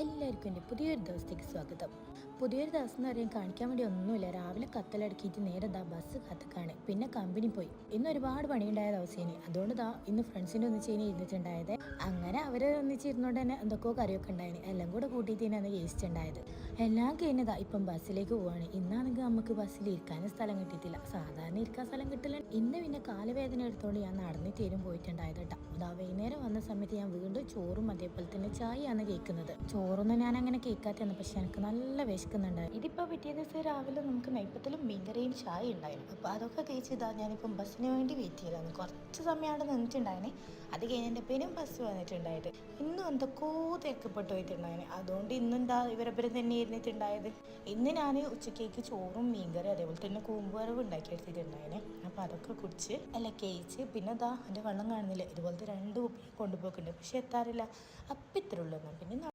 എല്ലാവർക്കും എൻ്റെ പുതിയൊരു ദിവസത്തേക്ക് സ്വാഗതം. പുതിയൊരു ദിവസം എന്ന് പറയാൻ കാണിക്കാൻ വേണ്ടി ഒന്നുമില്ല. രാവിലെ കത്തലടക്കിയിട്ട് നേരെ ബസ് കത്തക്കാണ്. പിന്നെ കമ്പനി പോയി. ഇന്ന് ഒരുപാട് പണിയുണ്ടായ ദിവസേനെ, അതുകൊണ്ട് ഇന്ന് ഫ്രണ്ട്സിൻ്റെ ഒന്നിച്ചേനെ ഇരുന്നിട്ടുണ്ടായത്. അങ്ങനെ അവർ ഒന്നിച്ചിരുന്നോണ്ട് തന്നെ എന്തൊക്കെയോ കറിയൊക്കെ ഉണ്ടായിന്. എല്ലാം കൂടെ കൂട്ടിയിട്ട് തന്നെ അന്ന് കഴിച്ചിട്ടുണ്ടായത്. എല്ലാം കഴിഞ്ഞതാ ഇപ്പം ബസ്സിലേക്ക് പോവാണ്. ഇന്നാണെങ്കിൽ നമുക്ക് ബസ്സിൽ ഇരിക്കാനും സ്ഥലം കിട്ടിയിട്ടില്ല. സാധാരണ ഇരിക്കാൻ സ്ഥലം കിട്ടില്ല. ഇന്ന് പിന്നെ കാലുവേദന എടുത്തോണ്ട് ഞാൻ നടന്നിട്ടേരും പോയിട്ടുണ്ടായത് കേട്ടോ. വൈകുന്നേരം വന്ന സമയത്ത് ഞാൻ വീണ്ടും ചോറും അതേപോലെ തന്നെ ചായയാണ് കേൾക്കുന്നത്. ചോറൊന്നും ഞാൻ അങ്ങനെ കേൾക്കാത്തതാണ്, പക്ഷെ എനിക്ക് നല്ല വിശക്കുന്നുണ്ട്. ഇതിപ്പോൾ പിറ്റേ ദിവസം രാവിലെ നമുക്ക് നെയ്പ്പത്തിലും മീൻകറിയും ചായ ഉണ്ടായിരുന്നു. അപ്പോൾ അതൊക്കെ കഴിച്ചിതാ ഞാനിപ്പം ബസ്സിന് വേണ്ടി വെയിറ്റ് ചെയ്താണ്. കുറച്ച് സമയം അവിടെ നിന്നിട്ടുണ്ടായിന്. അത് കഴിഞ്ഞതിൻ്റെ പേരും ബസ് വന്നിട്ടുണ്ടായത്. ഇന്നും എന്തൊക്കെയോ തിരക്കപ്പെട്ടു പോയിട്ടുണ്ടായിന്. അതുകൊണ്ട് ഇന്നെന്താ ഇവരൊപ്പം തന്നെ ഇരുന്നിട്ടുണ്ടായത്. ഇന്ന് ഞാൻ ഉച്ചക്കേക്ക് ചോറും മീൻകറി അതേപോലെ തന്നെ കൂമ്പുവരവ് ഉണ്ടാക്കി എടുത്തിട്ടുണ്ടായിന്. അപ്പോൾ അതൊക്കെ കുടിച്ച് എല്ലാം കഴിച്ച് പിന്നെ എൻ്റെ വെള്ളം കാണുന്നില്ല. ഇതുപോലത്തെ 2 കുപ്പി കൊണ്ടുപോക്കുന്നുണ്ട്, പക്ഷെ എത്താറില്ല. അപ്പം ഇത്ര ഉള്ളൂ. പിന്നെ